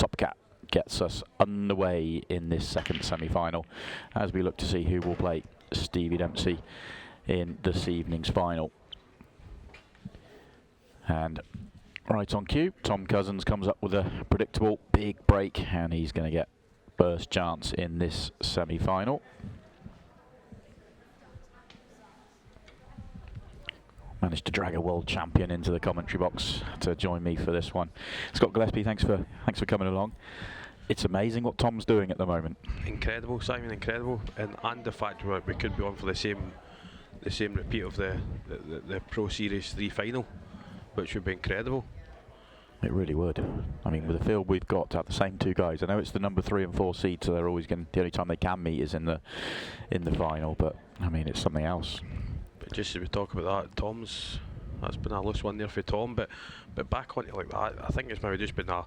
Top Cat gets us underway in this second semi-final as we look to see who will play Stevie Dempsey in this evening's final. And right on cue, Tom Cousins comes up with a predictable big break, and he's going to get first chance in this semi-final. Managed to drag a world champion into the commentary box to join me for this one. Scott Gillespie, thanks for coming along. It's amazing what Tom's doing at the moment. Incredible, Simon, incredible, and the fact we could be on for the same repeat of the Pro Series 3 final, which would be incredible. It really would. I mean, with the field we've got to have the same two guys. I know it's the number 3 and 4 seed, so they're always going. The only time they can meet is in the final. But I mean, it's something else. But just as we talk about that, that's been a loose one there for Tom. But back on it like that, I think it's maybe just been a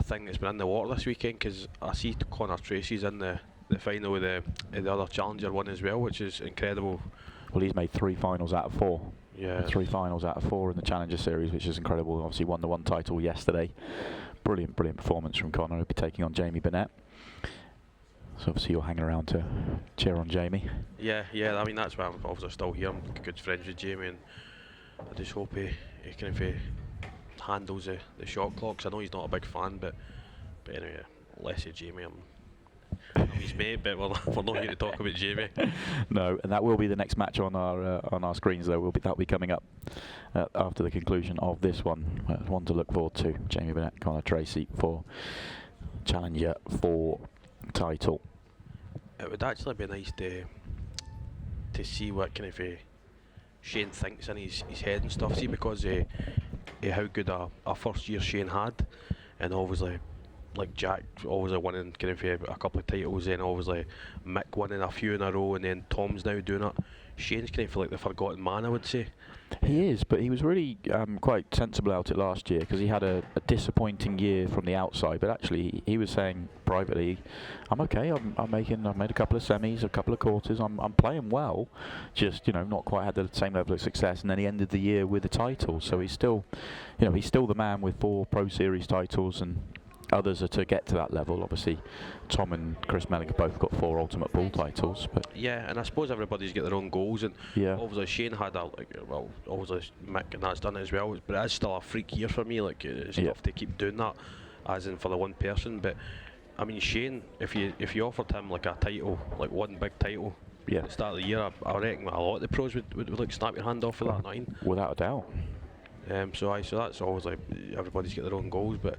thing that's been in the water this weekend, because I see Connor Tracy's in the final with the other challenger one as well, which is incredible. Well, he's made 3 finals out of 4. Yeah. 3 finals out of 4 in the Challenger Series, which is incredible. Obviously won the 1 title yesterday. Brilliant performance from Connor. He'll be taking on Jamie Burnett. So obviously you're hanging around to cheer on Jamie. Yeah. I mean, that's why I'm obviously still here. I'm good friends with Jamie, and I just hope he kind of handles the shot clocks. I know he's not a big fan, but anyway, less of Jamie. I'm his mate, but we're not here to talk about Jamie. No, and that will be the next match on our screens. Though that'll be coming up after the conclusion of this one. One to look forward to: Jamie Burnett, Connor Tracy for Challenger 4 title. It would actually be nice to see what kind of Shane thinks in his head and stuff. See, because how good a first year Shane had, and obviously, like Jack obviously winning kind of a couple of titles, and obviously Mick winning a few in a row, and then Tom's now doing it. Shane's kind of like the forgotten man, I would say. He is, but he was really quite sensible about it last year, because he had a disappointing year from the outside. But actually, he was saying privately, "I'm okay. I've made a couple of semis, a couple of quarters. I'm playing well, just not quite had the same level of success." And then he ended the year with a title. So he's still, he's still the man with 4 Pro Series titles, and others are to get to that level. Obviously, Tom and Chris Mellick both got 4 Ultimate Pool titles. But yeah, and I suppose everybody's got their own goals, and obviously Shane had obviously Mick and that's done it as well. But it's still a freak year for me. Like, it's tough to keep doing that, as in for the one person. But I mean, Shane, if you offered him like a title, like one big title, at the start of the year, I reckon a lot of the pros would like snap your hand off for that. Without a doubt. So that's always like everybody's got their own goals, but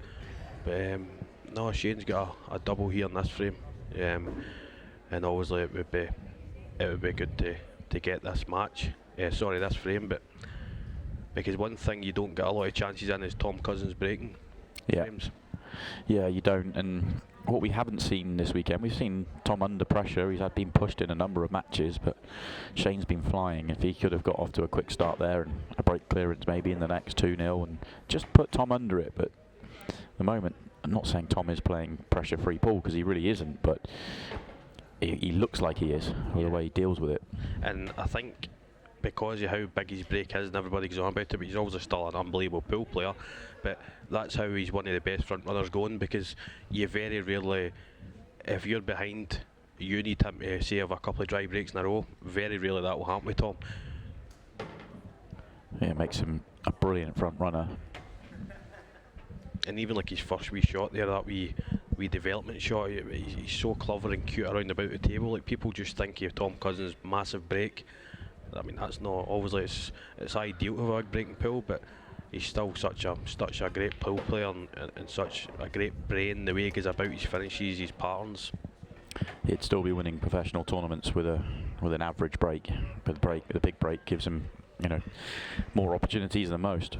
no, Shane's got a double here in this frame, and obviously it would be good to get this match. This frame, but because one thing you don't get a lot of chances in is Tom Cousins breaking frames. Yeah, you don't. And what we haven't seen this weekend, we've seen Tom under pressure. He's been pushed in a number of matches, but Shane's been flying. If he could have got off to a quick start there and a break clearance maybe in the next 2-0 and just put Tom under it, but the moment, I'm not saying Tom is playing pressure-free pool, because he really isn't, but he looks like he is with the way he deals with it. And I think because of how big his break is, and everybody goes on about it, but he's obviously still an unbelievable pool player. But that's how he's one of the best front runners going, because you very rarely, if you're behind, you need him to say have a couple of dry breaks in a row. Very rarely that will happen with Tom. Yeah, it makes him a brilliant front runner. And even like his first wee shot there, that wee development shot, he's so clever and cute around about the table. Like, people just think of Tom Cousins' massive break. I mean, that's not obviously it's ideal to have a breaking pool, but he's still such a great pool player and such a great brain. The way he goes about his finishes, his patterns. He'd still be winning professional tournaments with an average break, but the big break gives him more opportunities than most.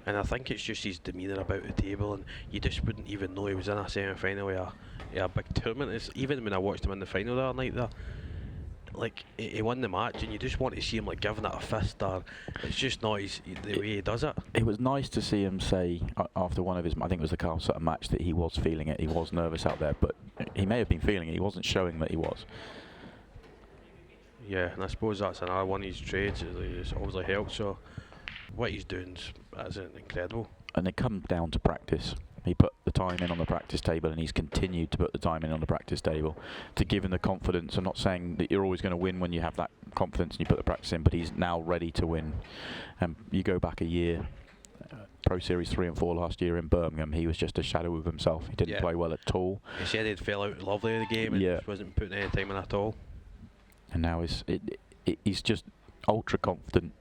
And I think it's just his demeanour about the table, and you just wouldn't even know he was in a semi-final of a big tournament. Even when I watched him in the final the other night there, like, he won the match, and you just want to see him like giving it a fist, or it's just not the way he does it. It was nice to see him say after one of his, I think it was the Carl Sutton match, that he was feeling it. He was nervous out there, but he may have been feeling it. He wasn't showing that he was. Yeah, and I suppose that's another one of his trades. It's obviously helped. So what he's doing is incredible. And it comes down to practice. He put the time in on the practice table, and he's continued to put the time in on the practice table to give him the confidence. I'm not saying that you're always going to win when you have that confidence and you put the practice in, but he's now ready to win. And you go back a year, Pro Series 3 and 4 last year in Birmingham, he was just a shadow of himself. He didn't play well at all. He said he'd fell out lovely in the game and just wasn't putting any time in at all. And now he's just ultra confident.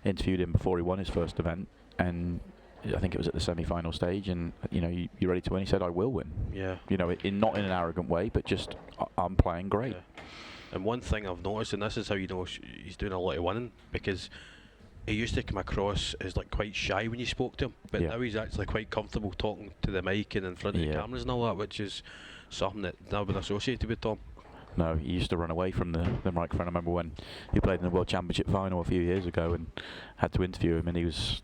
Interviewed him before he won his first event, and I think it was at the semi-final stage, and you're ready to win. He said, "I will win." Yeah. Not in an arrogant way, but just I'm playing great. Yeah. And one thing I've noticed, and this is how you know he's doing a lot of winning, because he used to come across as like quite shy when you spoke to him, but now he's actually quite comfortable talking to the mic and in front of the cameras and all that, which is something that now been associated with Tom. No, he used to run away from the microphone. I remember when he played in the World Championship final a few years ago and had to interview him, and he was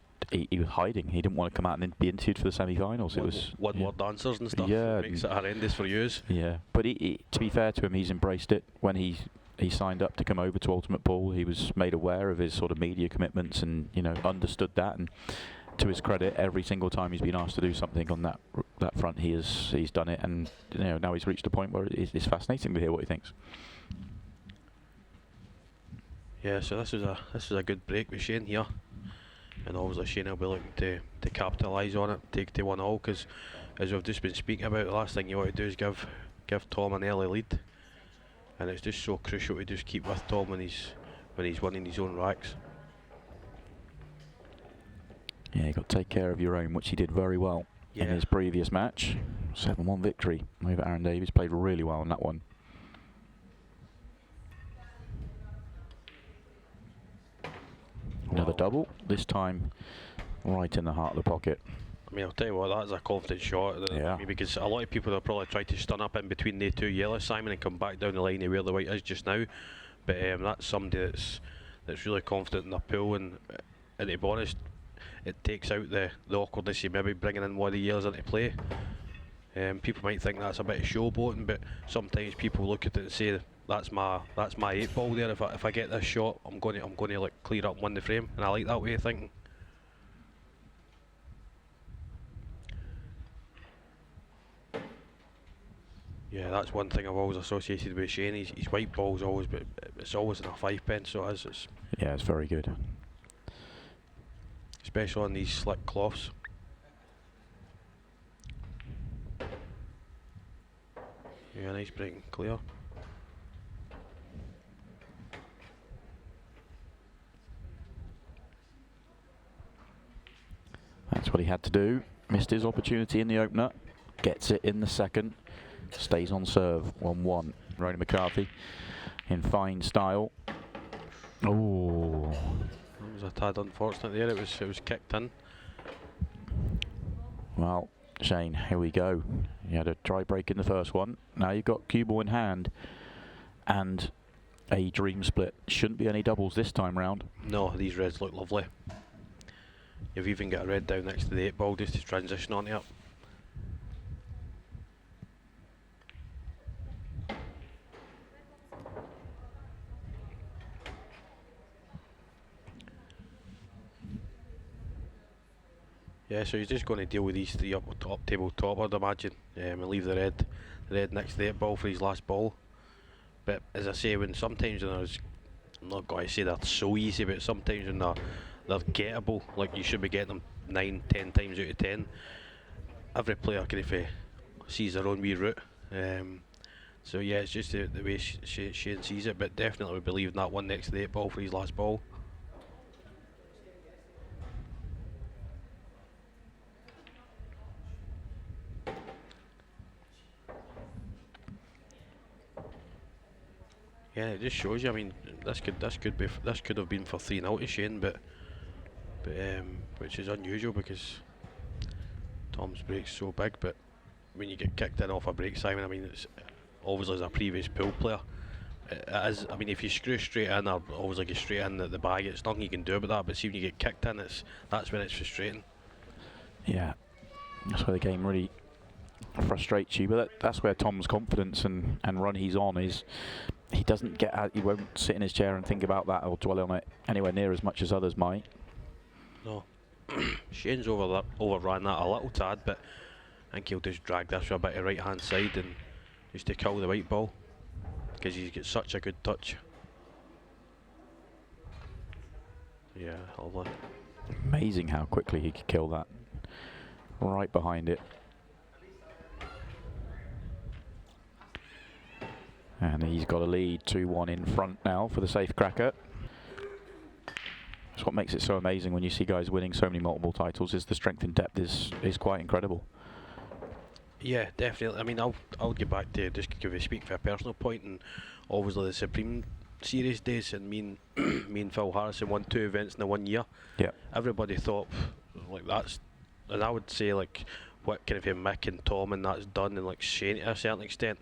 hiding. He didn't want to come out and be interviewed for the semi-finals. It was one-word answers and stuff. Yeah, It makes it horrendous for years. Yeah, but to be fair to him, he's embraced it. When he signed up to come over to Ultimate Pool, he was made aware of his sort of media commitments and understood that. And to his credit, every single time he's been asked to do something on that front, he's done it. And now he's reached a point where it's fascinating to hear what he thinks. Yeah, so this is a good break with Shane here, and obviously Shane will be looking to capitalise on it, take to 1-1, because as we've just been speaking about, the last thing you want to do is give Tom an early lead, and it's just so crucial to just keep with Tom when he's winning his own racks. Yeah, you've got to take care of your own, which he did very well in his previous match. 7-1 victory over Aaron Davies. Played really well in that one. Another double, this time right in the heart of the pocket. I mean, I'll tell you what, that's a confident shot. Yeah. I mean, because a lot of people will probably try to stun up in between the two yellows, Simon, and come back down the line of where the white is just now. But that's somebody that's really confident in their pool, and to be honest, it takes out the awkwardness of maybe bringing in one of the yellows into play. People might think that's a bit of showboating, but sometimes people look at it and say, that's my 8 ball there. If I get this shot, I'm going to like clear up and win the frame, and I like that way of thinking. Yeah, that's one thing I've always associated with Shane. His white ball's always, but it's always in a 5-pence, so it is. Yeah, it's very good. Especially on these slick cloths. Yeah, nice break and clear. That's what he had to do. Missed his opportunity in the opener. Gets it in the second. Stays on serve. 1-1. Ronnie McCarthy in fine style. Oh. That was a tad unfortunate there. It was kicked in. Well, Shane, here we go. You had a try break in the first one. Now you've got cue ball in hand and a dream split. Shouldn't be any doubles this time round. No, these reds look lovely. You've even got a red down next to the 8 ball just to transition onto it. Yeah, so he's just going to deal with these 3 up top table top, I'd imagine, and leave the red next to the 8 ball for his last ball. But as I say, sometimes I'm not going to say they're so easy, but sometimes when they're gettable, like you should be getting them 9-10 times out of 10. Every player kind of sees their own wee route. So yeah, it's just the way Shane sees it, but definitely we believe in that one next to the 8 ball for his last ball. Yeah, it just shows you. I mean, this could have been for 3-0 to Shane, but which is unusual because Tom's break's so big. But when you get kicked in off a break, Simon, I mean, it's obviously as a previous pool player, it is. I mean, if you screw straight in or obviously get straight in at the bag, it's nothing you can do about that. But see, when you get kicked in, that's when it's frustrating. Yeah, that's where the game really frustrates you. But that's where Tom's confidence and run he's on is. he doesn't get out, he won't sit in his chair and think about that or dwell on it anywhere near as much as others might. No. Shane's overran that a little tad, but I think he'll just drag this for a bit of right hand side and just to kill the white ball, because he's got such a good touch. Yeah, lovely. Amazing how quickly he could kill that. Right behind it. And he's got a lead, 2-1 in front now for the safe cracker. That's what makes it so amazing when you see guys winning so many multiple titles, is the strength and depth is quite incredible. Yeah, definitely. I mean, I'll get back to just give a speak for a personal point, and obviously the Supreme Series days, and me and Phil Harrison won 2 events in the 1 year. Yeah. Everybody thought like that's, and I would say like what kind of Mick and Tom and that's done, and like Shane to a certain extent.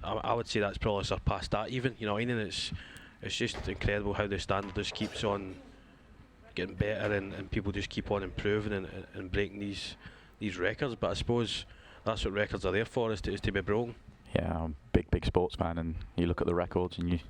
I would say that's probably surpassed that even. You know what I mean? And it's just incredible how the standard just keeps on getting better, and people just keep on improving and breaking these records. But I suppose that's what records are there for, is to be broken. Yeah, I'm a big sports fan, and you look at the records and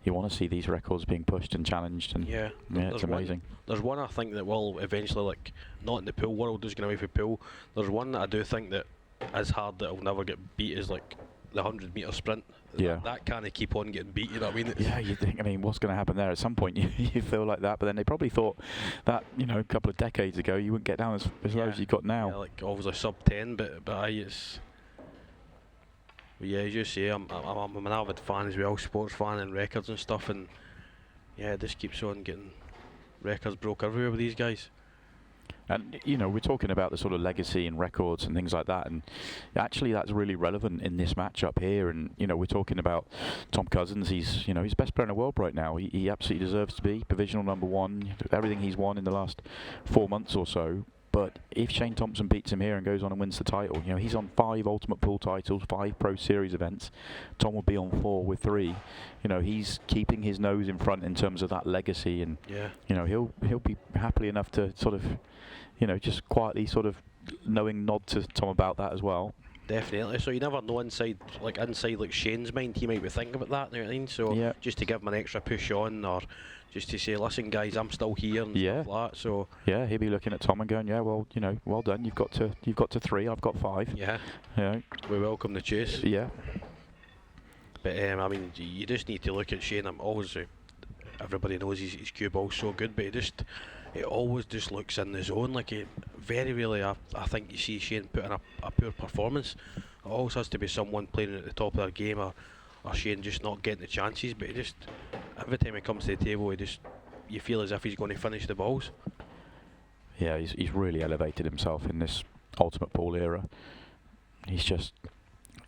you want to see these records being pushed and challenged, and yeah, it's amazing. There's one I think that will eventually, like, not in the pool world, just going away from pool. There's one that I do think that is hard, that will never get beat, is like the 100-metre sprint. Yeah. That can't keep on getting beat, you know what I mean? Yeah, you think, I mean, what's going to happen there? At some point you feel like that, but then they probably thought that, you know, a couple of decades ago you wouldn't get down as low as you got now. Yeah, like obviously sub 10, but it's... But yeah, as you say, I'm an avid fan as well, sports fan, and records and stuff, and yeah, it just keeps on getting records broke everywhere with these guys. And, you know, we're talking about the sort of legacy and records and things like that, and actually that's really relevant in this matchup here. And, you know, we're talking about Tom Cousins. He's, you know, he's best player in the world right now. He absolutely deserves to be provisional #1, everything he's won in the last 4 months or so. But if Shane Thompson beats him here and goes on and wins the title, you know, he's on 5 Ultimate Pool titles, 5 Pro Series events. Tom will be on 4 with 3. You know, he's keeping his nose in front in terms of that legacy, and yeah, you know, he'll be happily enough to sort of, you know, just quietly sort of nod to Tom about that as well. Definitely. So you never know inside like Shane's mind, he might be thinking about that, you know what I mean? So yeah, just to give him an extra push on, or just to say, listen guys, I'm still here, and yeah, stuff like that. So yeah, he'll be looking at Tom and going, yeah, well, you know, well done, you've got to 3, I've got 5. yeah, you know, we welcome the chase. yeah. But I mean, you just need to look at Shane. I'm always everybody knows his cue ball's so good, but it always just looks in the zone. Like, very rarely I think you see Shane put in a poor performance. It always has to be someone playing at the top of their game, or Shane just not getting the chances. But every time he comes to the table, you feel as if he's going to finish the balls. Yeah, he's really elevated himself in this Ultimate Pool era. He's just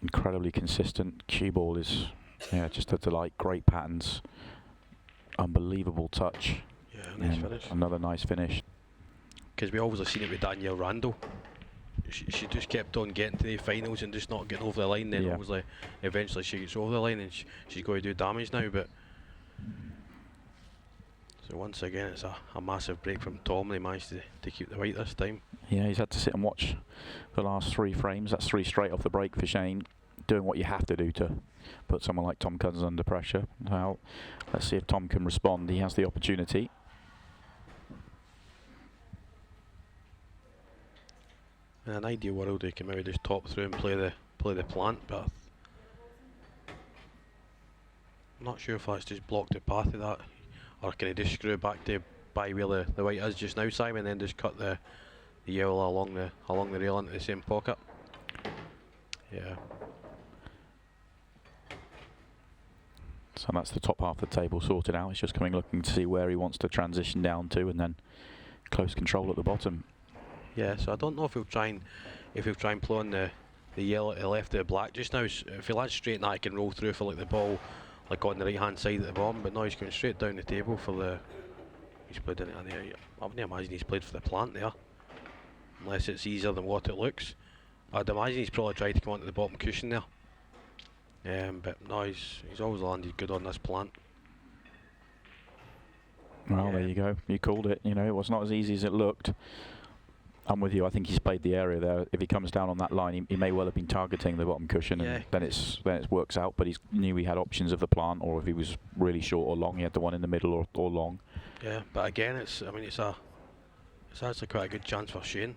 incredibly consistent. Cue ball is, yeah, just a delight. Great patterns, unbelievable touch. Yeah, nice finish. Another nice finish. Because we always have seen it with Danielle Randall. She just kept on getting to the finals and just not getting over the line. Then obviously, eventually she gets over the line, and she's going to do damage now. But so once again, it's a massive break from Tom. They managed to keep the white this time. Yeah, he's had to sit and watch the last 3 frames. That's 3 straight off the break for Shane, doing what you have to do to put someone like Tom Cousins under pressure. Now, let's see if Tom can respond. He has the opportunity. In an ideal world, he can maybe just top through and play the plant, but I'm not sure if that's just blocked the path of that, or can he just screw back to by where the white is just now, Simon, and then just cut the yellow along the rail into the same pocket. Yeah. So that's the top half of the table sorted out. He's just looking to see where he wants to transition down to, and then close control at the bottom. Yeah, so I don't know if he'll try and play on the yellow to the left of the black just now. If he lands straight, that he can roll through for like the ball, like on the right hand side at the bottom. But no, he's going straight down the table for the. He's played in it. I wouldn't imagine he's played for the plant there, unless it's easier than what it looks. I'd imagine he's probably tried to come onto the bottom cushion there. But no, he's always landed good on this plant. Well, there you go. You called it. You know, it was not as easy as it looked. I'm with you. I think he's played the area there. If he comes down on that line, he may well have been targeting the bottom cushion, and then it works out. But he knew he had options of the plant, or if he was really short or long, he had the one in the middle or long. Yeah, but again, it's actually quite a good chance for Shane.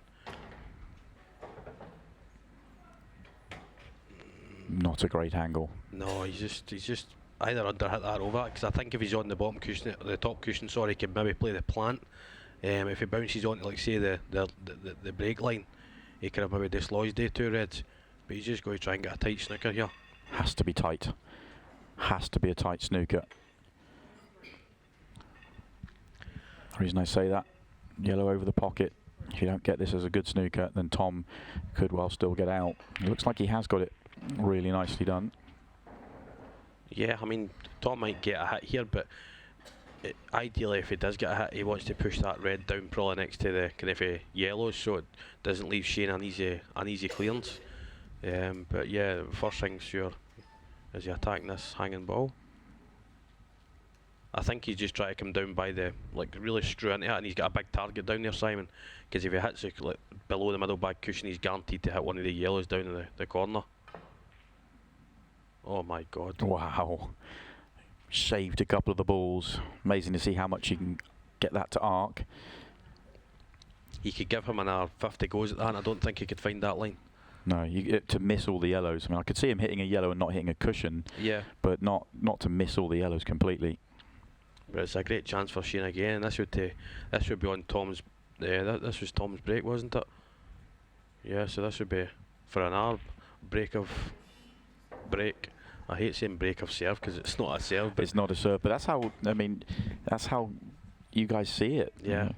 Not a great angle. No, he's just either underhit that over, because I think if he's on the bottom cushion, the top cushion, sorry, he can maybe play the plant. If he bounces onto, like, say, the break line, he could have maybe dislodged the 2 reds. But he's just going to try and get a tight snooker here. Has to be tight. Has to be a tight snooker. The reason I say that, yellow over the pocket. If you don't get this as a good snooker, then Tom could well still get out. It looks like he has got it really nicely done. Yeah, I mean, Tom might get a hit here, but ideally, if he does get a hit, he wants to push that red down probably next to the kind of yellows, so it doesn't leave Shane an easy clearance. But yeah, first thing, sure, is he attacking this hanging ball? I think he's just trying to come down by the, like, really screw into it, and he's got a big target down there, Simon. Because if he hits it, like, below the middle bag cushion, he's guaranteed to hit one of the yellows down in the corner. Oh my God! Wow. Shaved a couple of the balls. Amazing to see how much you can get that to arc. You could give him another 50 goes at that, and I don't think he could find that line. No, to miss all the yellows. I mean, I could see him hitting a yellow and not hitting a cushion. Yeah. But not to miss all the yellows completely. But it's a great chance for Shane again. This would be on Tom's. This was Tom's break, wasn't it? Yeah. So this would be for an arb break. I hate saying break of serve because it's not a serve. But it's not a serve, but that's how. I mean, that's how you guys see it. Yeah.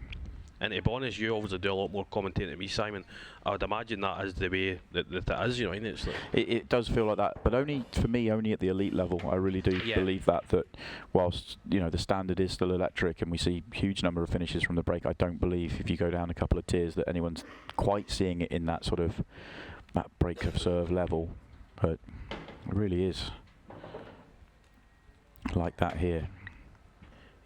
And to be honest, you obviously do a lot more commentating than me, Simon. I would imagine that is the way that it is. You know, it's like it does feel like that, but only for me, only at the elite level. I really do believe that whilst the standard is still electric, and we see huge number of finishes from the break, I don't believe if you go down a couple of tiers that anyone's quite seeing it in that sort of that break of serve level. But it really is like that here.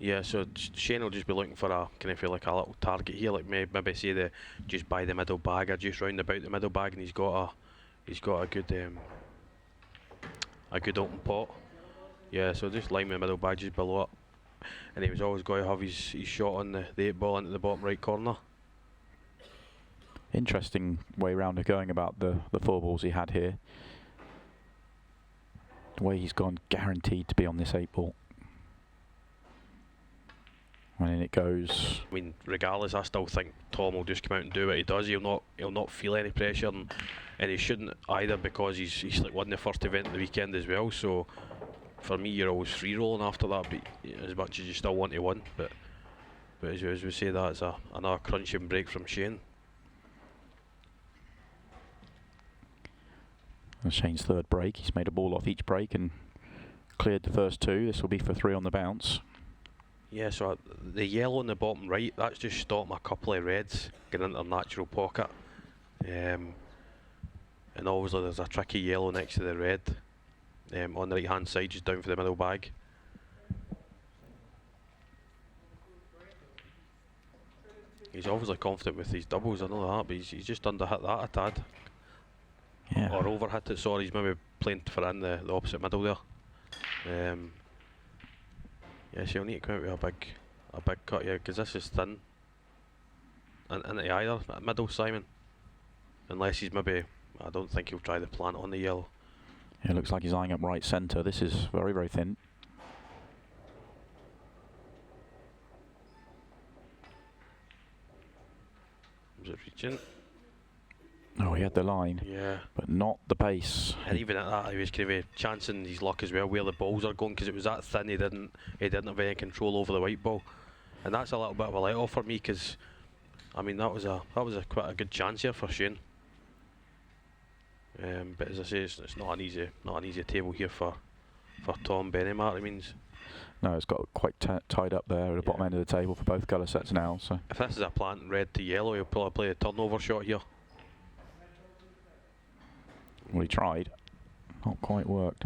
Yeah, so Shane will just be looking for a kind of like a little target here, like maybe say just by the middle bag or just round about the middle bag, and he's got a good open pot. Yeah, so just line the middle bag just below it, and he was always going to have his shot on the 8 ball into the bottom right corner. Interesting way round of going about the 4 balls he had here. The way he's gone, guaranteed to be on this 8 ball. And in it goes. I mean, regardless, I still think Tom will just come out and do what he does. He'll not feel any pressure, and he shouldn't either, because he's like won the first event of the weekend as well. So for me, you're always free rolling after that, but as much as you still want to win. But as we say, that's another crunching break from Shane. And Shane's 3rd break. He's made a ball off each break and cleared the first 2. This will be for 3 on the bounce. Yeah, so the yellow in the bottom right, that's just stopping a couple of reds getting into their natural pocket. And obviously there's a tricky yellow next to the red on the right hand side, just down for the middle bag. He's obviously confident with his doubles, I know that, but he's just underhit that a tad. Yeah. Or overhit it, sorry, he's maybe playing for in the opposite middle there. Yeah, so you'll need to come out with a big cut here, because this is thin. And into either middle, Simon. Unless he's maybe, I don't think he'll try the plant on the yellow. Yeah, it looks like he's eyeing up right centre. This is very, very thin. Was it reaching? Oh, he had the line. Yeah. But not the pace. And even at that, he was kind of chancing his luck as well, where the balls are going, because it was that thin. He didn't have any control over the white ball, and that's a little bit of a let-off for me, because I mean that was quite a good chance here for Shane. But as I say, it's not an easy table here for Tom Bennemart. It means. No, it's got quite tied up there at the bottom end of the table for both colour sets now. So if this is a plant red to yellow, he'll probably play a turnover shot here. Well, he tried. Not quite worked.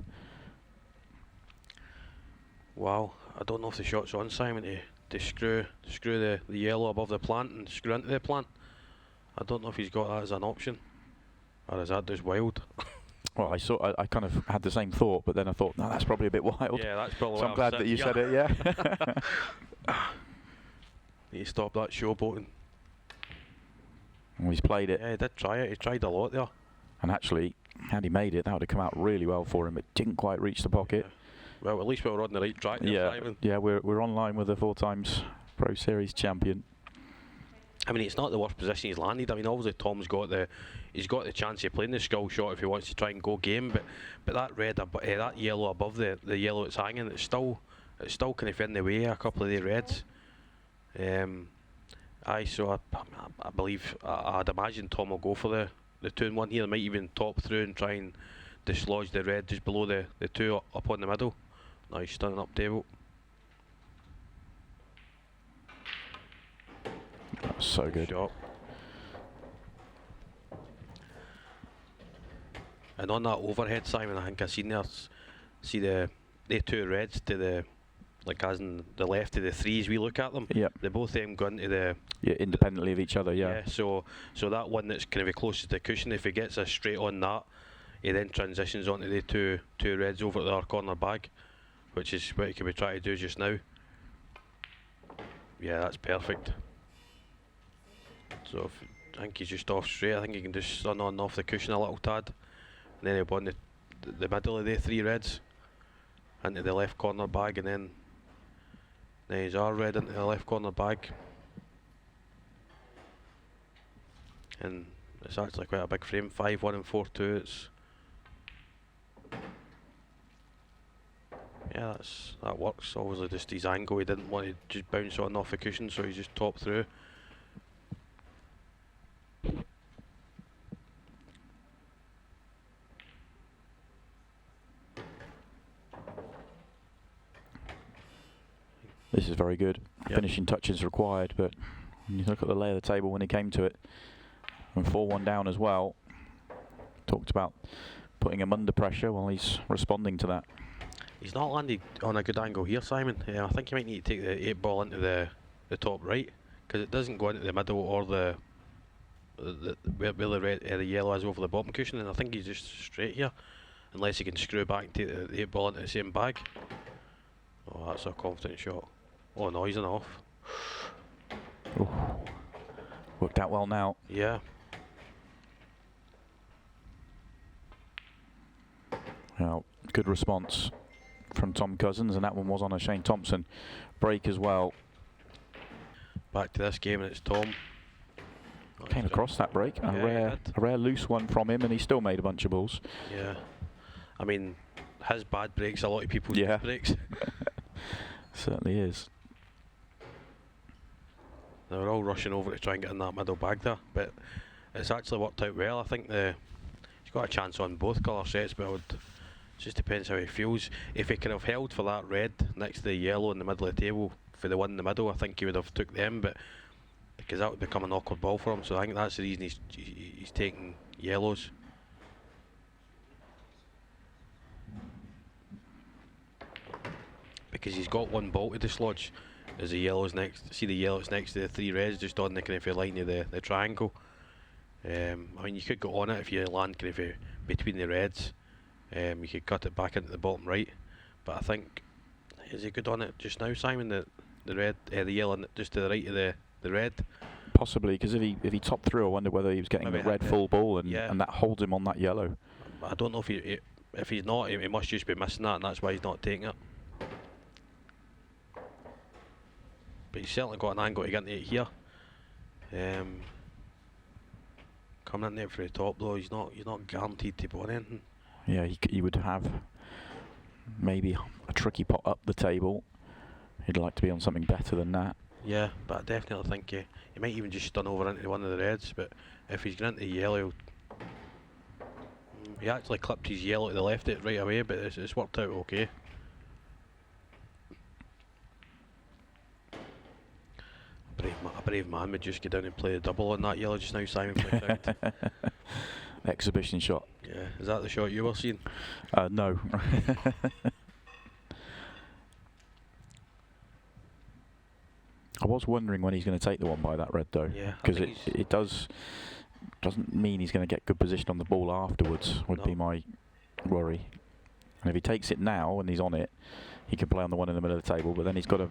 Wow, I don't know if the shot's on, Simon, to screw the yellow above the plant and screw into the plant. I don't know if he's got that as an option, or is that just wild? Well, I kind of had the same thought, but then I thought, no, that's probably a bit wild. Yeah, that's probably. So I'm glad that you said it. Yeah. Need to stop that showboating. Well, he's played it. Yeah, he did try it. He tried a lot there. And actually, had he made it, that would have come out really well for him. It didn't quite reach the pocket. Yeah. Well, at least we were on the right track there, Yeah, Simon. yeah, we're on line with the 4 times Pro Series champion. I mean, it's not the worst position he's landed. I mean, obviously Tom's got the chance of playing the skull shot if he wants to try and go game. But that red, that yellow above the yellow it's hanging, it's still kind of in the way a couple of the reds. So I believe I'd imagine Tom will go for the 2-1 here. They might even top through and try and dislodge the red just below the 2 up on the middle. Nice stunning up table. That's so good. Shot. And on that overhead, Simon, I think I seen there. See the 2 reds to the, like as in the left of the 3s. We look at them. Yep. They both them go into the. Yeah, independently of each other. Yeah. So that one that's kind of closest to the cushion, if he gets a straight on that, he then transitions onto the two reds over to our corner bag, which is what he could be trying to do just now. Yeah, that's perfect. So I think he's just off straight. I think he can just sun on off the cushion a little tad, and then he'll be on the middle of the 3 reds into the left corner bag, and then he's our red into the left corner bag, and it's actually quite a big frame. 5-1 and 4-2. It's that works. Obviously, just his angle. He didn't want to just bounce on off the cushion, so he just topped through. This is very good. Yep. Finishing touches required, but when you look at the lay of the table when he came to it, and 4-1 down as well. Talked about putting him under pressure while he's responding to that. He's not landed on a good angle here, Simon. I think you might need to take the 8 ball into the top right, because it doesn't go into the middle or where the red the yellow is over the bottom cushion, and I think he's just straight here, unless he can screw back and take the 8 ball into the same bag. Oh, that's a confident shot. Oh no, he's an off. Ooh. Worked out well now. Yeah. Well, good response from Tom Cousins, and that one was on a Shane Thompson break as well. Back to this game, and it's Tom. Oh, Came across that break, Yeah, a rare loose one from him, and he still made a bunch of balls. Yeah. I mean, his bad breaks, a lot of people's Yeah. good breaks. Certainly is. They were all rushing over to try and get in that middle bag there, but it's actually worked out well. I think he's got a chance on both colour sets, but it just depends how he feels. If he could have held for that red next to the yellow in the middle of the table for the one in the middle, I think he would have took them, but because that would become an awkward ball for him, so I think that's the reason he's taking yellows. Because he's got one ball to dislodge. As the yellow's next, see the yellow's next to the 3 reds, just on the kind of line of the triangle. I mean, you could go on it if you land kind of between the reds. You could cut it back into the bottom right, but I think, is he good on it just now, Simon? The red, the yellow, just to the right of the red. Possibly, because if he topped through, I wonder whether he was getting Maybe the red full ball, and yeah. and that holds him on that yellow. I don't know if he's not, he must just be missing that, and that's why he's not taking it. But he's certainly got an angle to get into it here. Coming in there for the top though, he's not guaranteed to put anything. Yeah, he would have maybe a tricky pot up the table. He'd like to be on something better than that. Yeah, but I definitely think he might even just stun over into one of the reds. But if he's going into yellow, he actually clipped his yellow to the left it right away, but it's worked out okay. A brave man would just get down and play a double on that yellow just now, Simon points out. Exhibition shot. Yeah, is that the shot you were seeing? No. I was wondering when he's going to take the one by that red though, Yeah, because it doesn't mean he's going to get good position on the ball afterwards. Would be my worry. And if he takes it now and he's on it, he can play on the one in the middle of the table. But then he's got to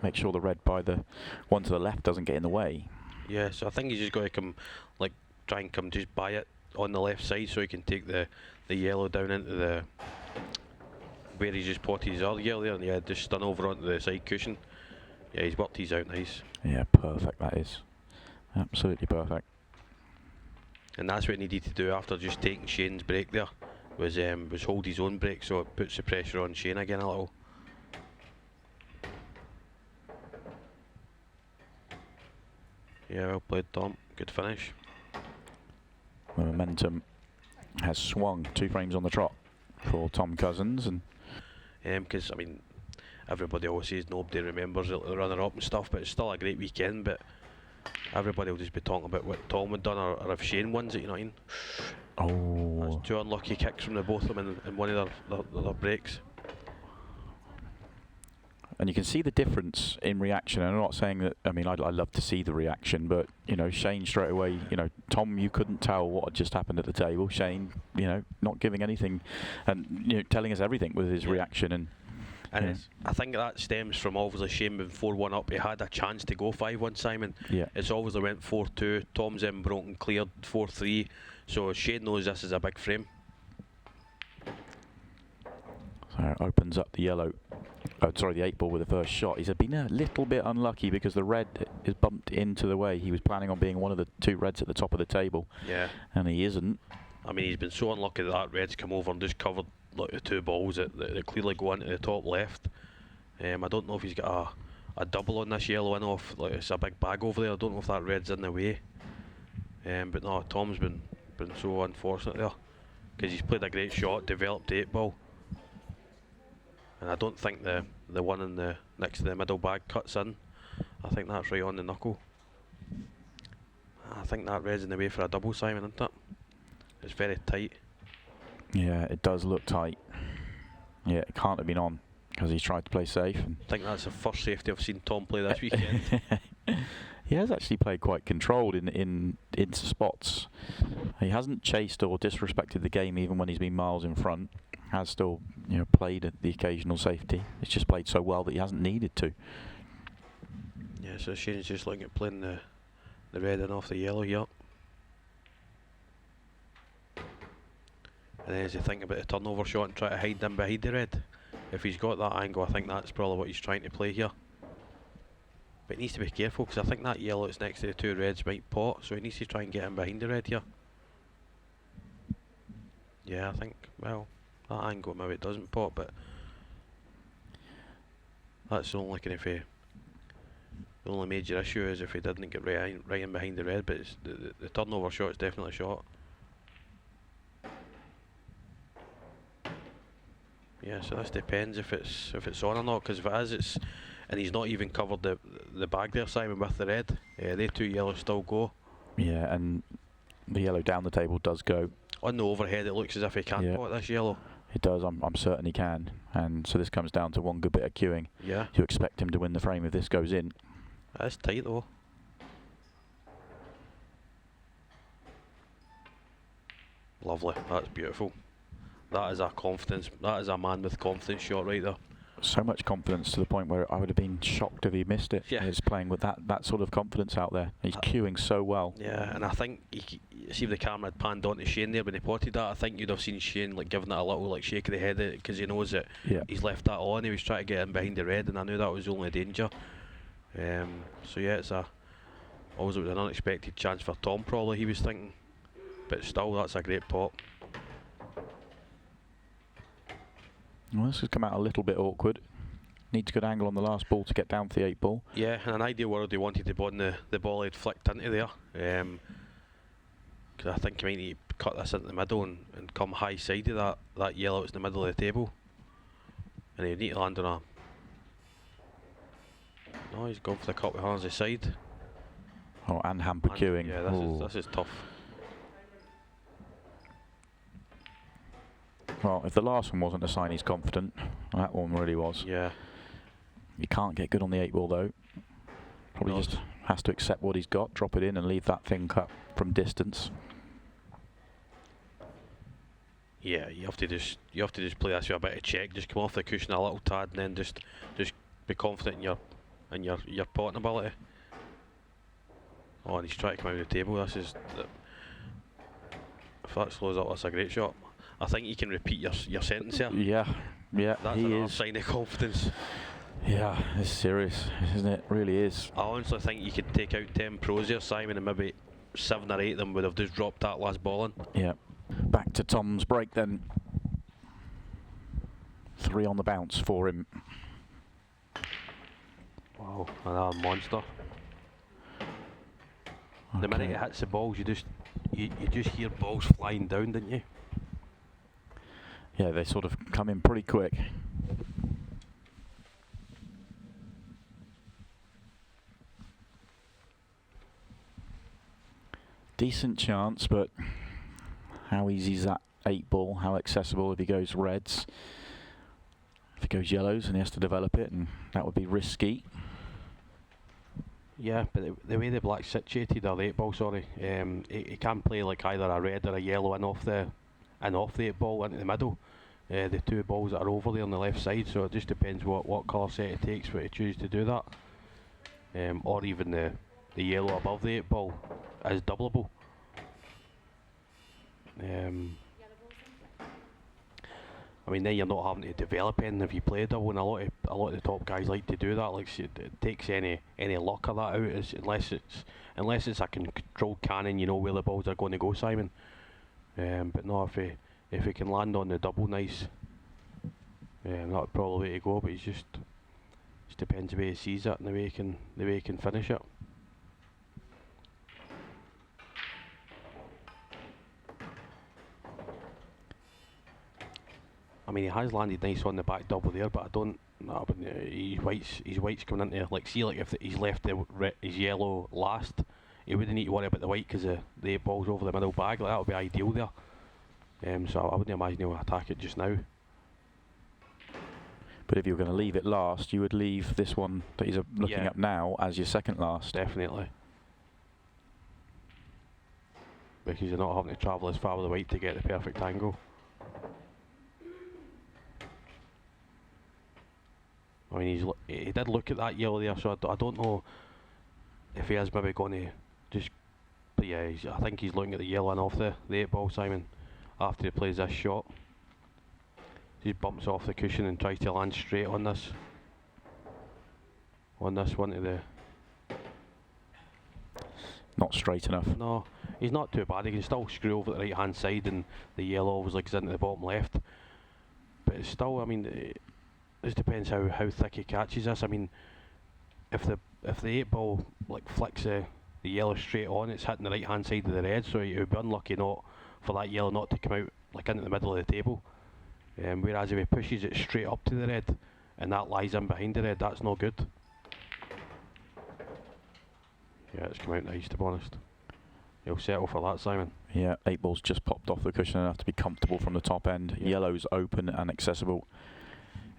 make sure the red by the one to the left doesn't get in the way. Yeah, so I think he's just got to come, like, try and come just by it on the left side, so he can take the yellow down into the where he just potted his other yellow there, and yeah, just stun over onto the side cushion. Yeah, he's worked his out nice. Yeah, perfect. That is absolutely perfect. And that's what he needed to do after just taking Shane's break there. Was hold his own break, so it puts the pressure on Shane again a little. Yeah, well played, Tom. Good finish. The momentum has swung 2 frames on the trot for Tom Cousins, and because I mean, everybody always says nobody remembers the runner-up and stuff, but it's still a great weekend. But everybody will just be talking about what Tom had done, or if Shane wins it, you know what I mean? oh, That's 2 unlucky kicks from the both of them in one of their breaks. and you can see the difference in reaction. And I'm not saying that. I mean, I love to see the reaction, but you know, Shane straight away. You know, Tom, you couldn't tell what had just happened at the table. Shane, you know, not giving anything, and you know, telling us everything with his reaction. And I think that stems from obviously Shane being 4-1 up. He had a chance to go 5-1, Simon. yeah, It's obviously went 4-2. Tom's in broken, cleared 4-3. So Shane knows this is a big frame. so it opens up the yellow. Oh, sorry, the 8 ball with the first shot. He's been a little bit unlucky because the red is bumped into the way. He was planning on being one of the 2 reds at the top of the table. Yeah. And he isn't. I mean, he's been so unlucky that red's come over and just covered like the 2 balls that clearly go into the top left. I don't know if he's got a double on this yellow in off. Like, it's a big bag over there. I don't know if that red's in the way. But no, Tom's been so unfortunate there, because he's played a great shot, developed 8 ball. And I don't think the one in the next to the middle bag cuts in. I think that's right on the knuckle. I think that red's in the way for a double, Simon, isn't it? It's very tight. Yeah, it does look tight. Yeah, it can't have been on because he's tried to play safe. And I think that's the first safety I've seen Tom play this weekend. he has actually played quite controlled in spots. He hasn't chased or disrespected the game even when he's been miles in front. Has still, you know, played at the occasional safety. It's just played so well that he hasn't needed to. Yeah, so Shane's just looking at playing the red and off the yellow here. And then as you think about the turnover shot and try to hide them behind the red, if he's got that angle, I think that's probably what he's trying to play here. But he needs to be careful, because I think that yellow that's next to the 2 reds might pot, so he needs to try and get him behind the red here. Yeah, I think, well, that angle maybe it doesn't pot, but that's the only kind of the only major issue is if he didn't get right in behind the red. But it's the turnover shot is definitely a shot. Yeah, so this depends if it's on or not, because if it is, it's, and he's not even covered the bag there, Simon, with the red. They 2 yellows still go. Yeah, and the yellow down the table does go. On the overhead, it looks as if he can't pot this yellow. It does. I'm certain he can. And so this comes down to one good bit of queuing. Yeah. You expect him to win the frame if this goes in. That's tight though. Lovely. That's beautiful. That is a confidence. That is a man with confidence shot right there. So much confidence to the point where I would have been shocked if he missed it. Yeah. He's playing with that sort of confidence out there. He's queuing so well. Yeah, and I think see if the camera had panned onto Shane there when he potted that, I think you'd have seen Shane like giving it a little like shake of the head because he knows that he's left that on. He was trying to get in behind the red, and I knew that was the only danger. So yeah, it's always an unexpected chance for Tom, probably he was thinking, but still, that's a great pot. Well, this has come out a little bit awkward. Needs a good angle on the last ball to get down for the 8 ball. Yeah, in an ideal world he wanted the ball and the ball had flicked into there. Because I think he might need to cut this into the middle and come high side of that yellow that's in the middle of the table. And he'd need to land on a... No, he's gone for the cut with hands aside. Oh, and hamper queuing. Yeah, this is tough. Well, if the last one wasn't a sign he's confident, that one really was. Yeah. You can't get good on the 8 ball though. Probably just has to accept what he's got, drop it in, and leave that thing cut from distance. Yeah, you have to just play this with a bit of check. Just come off the cushion a little tad, and then just be confident in your potting ability. Oh, and he's trying to come out of the table. If that slows up, that's a great shot. I think you can repeat your sentence here. Yeah, That's another sign of confidence. Yeah, it's serious, isn't it? Really is. I honestly think you could take out 10 pros here, Simon, and maybe 7 or 8 of them would have just dropped that last ball in. Yeah. Back to Tom's break then. 3 on the bounce for him. Wow, another monster. The minute it hits the balls, you just hear balls flying down, don't you? Yeah, they sort of come in pretty quick. Decent chance, but how easy is that 8 ball? How accessible if he goes reds? If he goes yellows, and he has to develop it, and that would be risky. Yeah, but the way the black's situated, or the 8 ball, sorry, he can play like either a red or a yellow in off the 8 ball into the middle. The 2 balls that are over there on the left side, so it just depends what colour set it takes for it to choose to do that. Or even the yellow above the 8 ball is doubleable. I mean, then you're not having to develop anything if you play a double, and a lot of the top guys like to do that. Like, it takes any luck of that out, unless it's a controlled cannon, you know where the balls are going to go, Simon. But no, if he can land on the double nice, that would probably be the way to go. But he's just depends the way he sees it and the way he can finish it. I mean, he has landed nice on the back double there, but I don't. No, but his white's coming into, like, see, like if he's left his yellow last, he wouldn't need to worry about the white because the 8 ball's over the middle bag. Like, that would be ideal there. So I wouldn't imagine he'll attack it just now. But if you were going to leave it last, you would leave this one that he's looking at now as your second last. Definitely. Because you're not having to travel as far with the white to get the perfect angle. I mean, he did look at that yellow there, so I don't know if he is maybe going to just. But yeah, I think he's looking at the yellow and off the 8 ball, Simon, after he plays this shot. He just bumps off the cushion and tries to land straight on this one to the. Not straight enough. No, he's not too bad. He can still screw over the right hand side, and the yellow always legs into the bottom left. But it's still, I mean, it just depends how thick he catches this. I mean, if the 8 ball like flicks the yellow straight on, it's hitting the right hand side of the red, so it would be unlucky not for that yellow not to come out like into the middle of the table. Whereas if he pushes it straight up to the red and that lies in behind the red, that's no good. Yeah, it's come out nice, to be honest. He'll settle for that, Simon. Yeah, 8 ball's just popped off the cushion enough to be comfortable from the top end. Yeah. Yellow's open and accessible.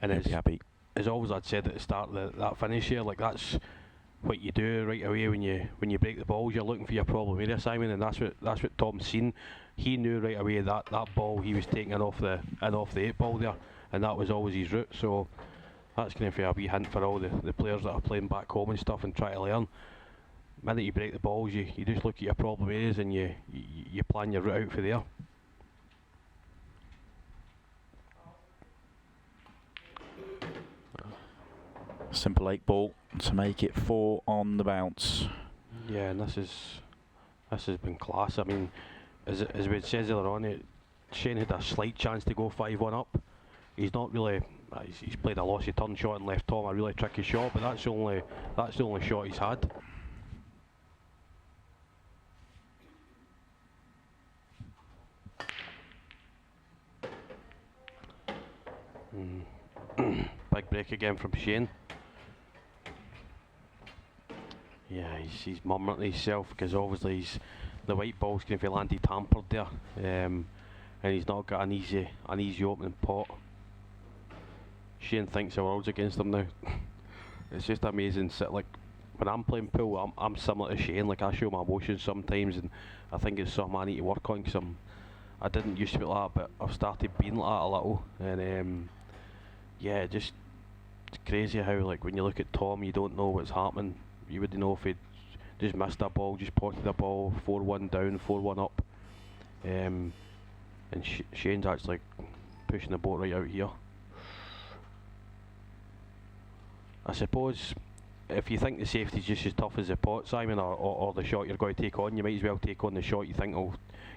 And he'll be happy. As always, I'd said at the start that finish here, like, that's what you do right away when you break the balls. You're looking for your problem area, Simon, and that's what Tom's seen. He knew right away that ball he was taking off the 8 ball there, and that was always his route. So that's going to be a wee hint for all the players that are playing back home and stuff and try to learn. The minute you break the balls, you just look at your problem areas and you plan your route out for there. Simple 8 ball to make it 4 on the bounce. Yeah, and this has been class. I mean, as we said earlier on, Shane had a slight chance to go 5-1 up. He's not really. He's played a lossy turn shot and left Tom a really tricky shot, but that's the only shot he's had. Big break again from Shane. Yeah, he's murmuring to himself because obviously the white ball's going to be landed hampered there, and he's not got an easy opening pot. Shane thinks the world's against him now. It's just amazing. Like, when I'm playing pool, I'm similar to Shane. Like, I show my emotions sometimes, and I think it's something I need to work on, because I didn't used to be like that, but I've started being like that a little. And yeah, just it's crazy how, like, when you look at Tom, you don't know what's happening. You wouldn't know if he'd just missed a ball, just potted a ball, 4-1 down, 4-1 up. And Shane's actually pushing the boat right out here. I suppose if you think the safety's just as tough as the pot, Simon, or the shot you're going to take on, you might as well take on the shot you think will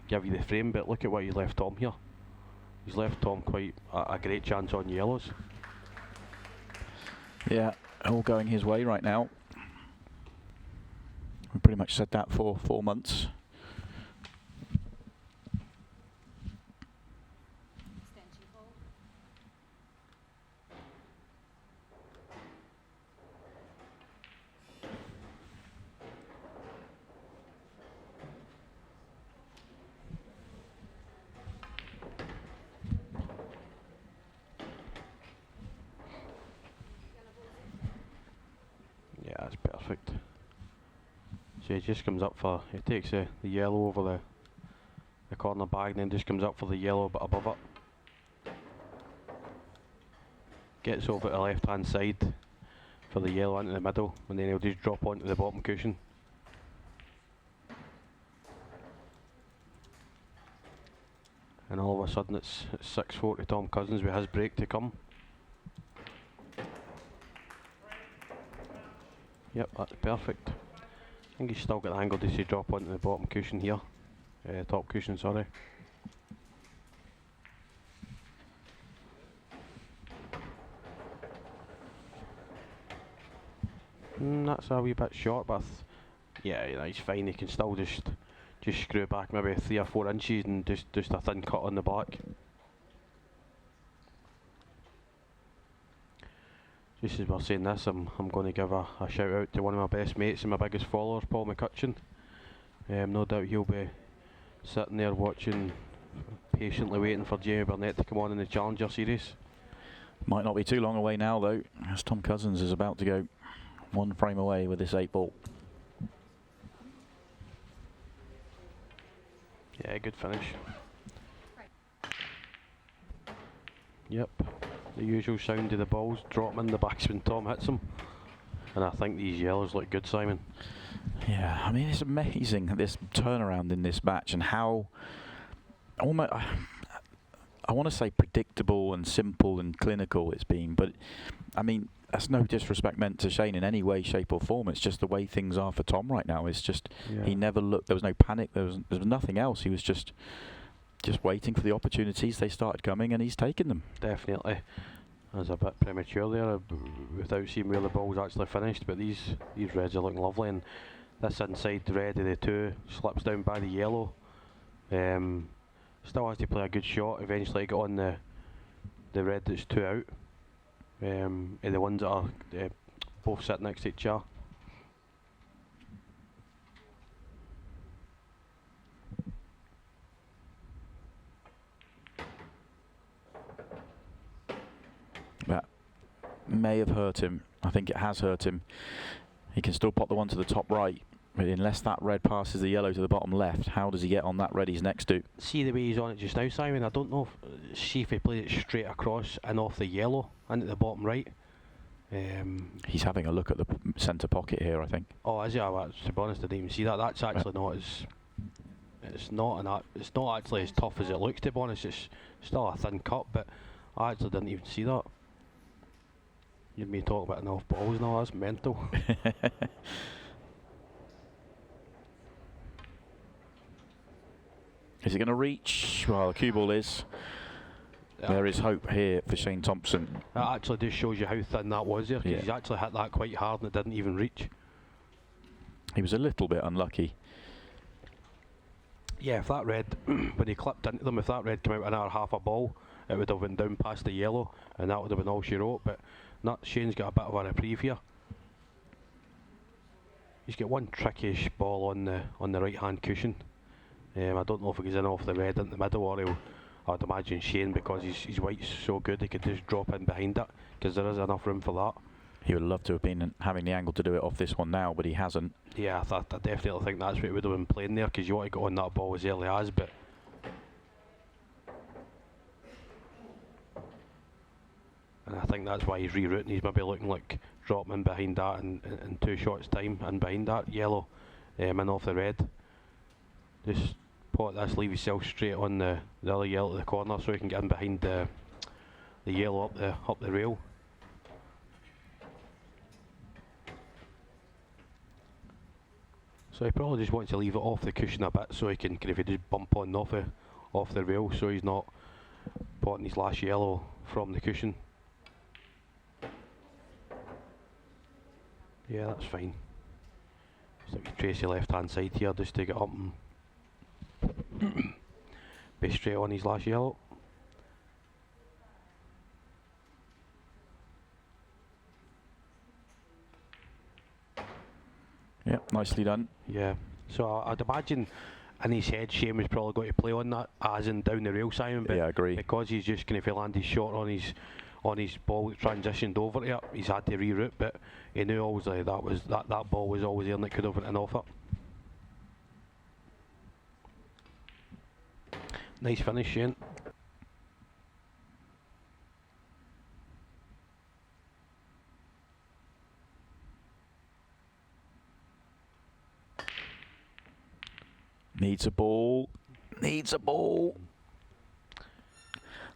give you the frame. But look at what he left Tom here. He's left Tom quite a great chance on yellows. Yeah, all going his way right now. We pretty much said that for 4 months. Yeah, that's perfect. So he just comes up for, he takes the yellow over the corner bag, and then just comes up for the yellow but above it. Gets over to the left hand side for the yellow into the middle, and then he'll just drop onto the bottom cushion. And all of a sudden it's 6-4 to Tom Cousins with his break to come. Yep, that's perfect. I think he's still got the angle to drop onto the bottom cushion here. Top cushion, sorry. That's a wee bit short, but yeah, he's fine. He can still just screw back maybe 3 or 4 inches and just a thin cut on the back. Just as we're saying this, I'm going to give a shout out to one of my best mates and my biggest followers, Paul McCutcheon. No doubt he'll be sitting there watching, patiently waiting for Jamie Burnett to come on in the Challenger Series. Might not be too long away now though, as Tom Cousins is about to go 1 frame away with this 8-ball. Yeah, good finish. Yep, the usual sound of the balls dropping in the backs when Tom hits them. And I think these yellows look good, Simon. Yeah, I mean, it's amazing, this turnaround in this match, and how almost, I want to say predictable and simple and clinical it's been, but I mean, that's no disrespect meant to Shane in any way, shape or form. It's just the way things are for Tom right now. It's just, he never looked, there was no panic, there was nothing else. He was just waiting for the opportunities. They started coming and he's taken them. Definitely. I was a bit premature there without seeing where the ball's actually finished, but these reds are looking lovely, and this inside red of the two slips down by the yellow. Still has to play a good shot, eventually get on the red that's 2 out. The ones that are both sitting next to each other. That may have hurt him. I think it has hurt him. He can still pop the one to the top right, but unless that red passes the yellow to the bottom left, how does he get on that red he's next to? See the way he's on it just now, Simon. I don't know see if he played it straight across and off the yellow into the bottom right. He's having a look at the centre pocket here, I think. Oh, is he? To be honest, I didn't even see that. That's actually not as. It's not actually as tough as it looks, to be honest. It's still a thin cut, but I actually didn't even see that. You'd me talk about an off balls and all, that's mental. Is it going to reach? Well, the cue ball is. There is hope here for Shane Thompson. That actually just shows you how thin that was there, because he's actually hit that quite hard and it didn't even reach. He was a little bit unlucky. Yeah, if that red, when he clipped into them, if that red came out another half a ball, it would have went down past the yellow, and that would have been all she wrote. But Shane's got a bit of a reprieve here. He's got one trickish ball on the right hand cushion. I don't know if he goes in off the red into the middle, or I'd imagine Shane, because his white's so good, he could just drop in behind it, because there is enough room for that. He would love to have been having the angle to do it off this one now, but he hasn't. Yeah, I definitely think that's what he would have been playing there, because you want to get on that ball as early as, but and I think that's why he's rerouting. He's maybe looking like dropping in behind that in 2 shots time, and behind that yellow, in off the red. Just pot this, leave yourself straight on the other yellow at the corner, so you can get in behind the yellow up the rail. So he probably just wants to leave it off the cushion a bit, so he can kind of just bump on off the rail, so he's not potting his last yellow from the cushion. Yeah, that's fine. Just like Tracy left hand side here, just to get up and be straight on his last yellow. Yep, nicely done. Yeah, so I'd imagine in his head Shane was probably going to play on that as in down the rail, Simon, but yeah, I agree. because he's just going to land his shot on his ball that transitioned over to it, he's had to reroute, but he knew obviously that ball was always there and it could have went in off it. Nice finish, Shane. Needs a ball. Needs a ball.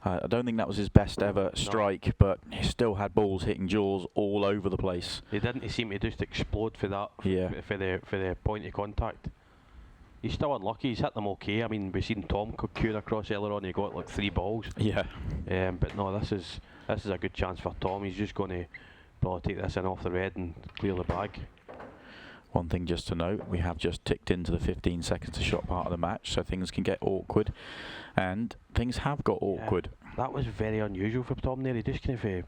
I don't think that was his best ever strike, but he still had balls hitting jaws all over the place. He didn't seem to just explode for that. Yeah. For the point of contact. He's still unlucky. He's hit them okay. I mean, we've seen Tom queuing across earlier on. He got like 3 balls. Yeah. But no, this is a good chance for Tom. He's just going to probably take this in off the red and clear the bag. One thing just to note, we have just ticked into the 15 seconds to shot part of the match, so things can get awkward, and things have got awkward. Yeah, that was very unusual for Tom there. He just kind of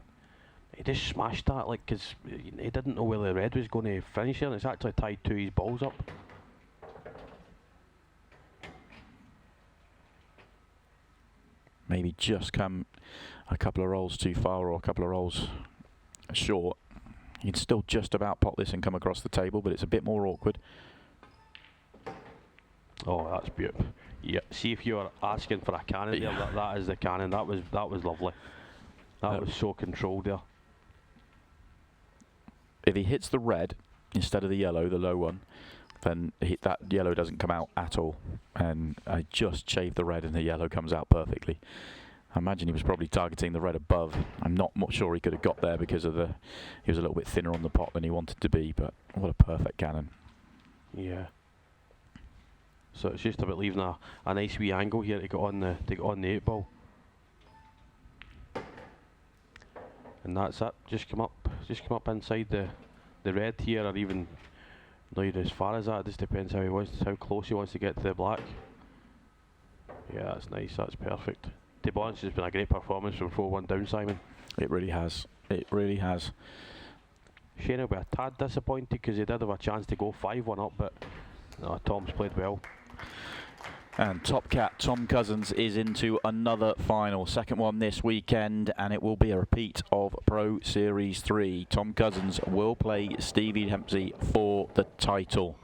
he just smashed that, like, because he didn't know where the red was going to finish here, and it's actually tied 2 his balls up. Maybe just come a couple of rolls too far or a couple of rolls short. You'd still just about pot this and come across the table, but it's a bit more awkward. Oh, that's beautiful. Yeah, see if you were asking for a cannon there, that is the cannon. That was lovely. That was so controlled there. If he hits the red instead of the yellow, the low one, then that yellow doesn't come out at all. And I just shaved the red and the yellow comes out perfectly. I imagine he was probably targeting the red above. I'm not sure he could have got there because of he was a little bit thinner on the pot than he wanted to be, but what a perfect cannon. Yeah. So it's just about leaving a nice wee angle here to get on the 8 ball. And that's it. Just come up inside the red here, or even not even as far as that. It just depends how close he wants to get to the black. Yeah, that's nice. That's perfect. To be honest, it's been a great performance from 4-1 down, Simon. It really has. It really has. Shane will be a tad disappointed because he did have a chance to go 5-1 up, but no, Tom's played well. And top cat Tom Cousins is into another final, second one this weekend, and it will be a repeat of Pro Series 3. Tom Cousins will play Stevie Dempsey for the title.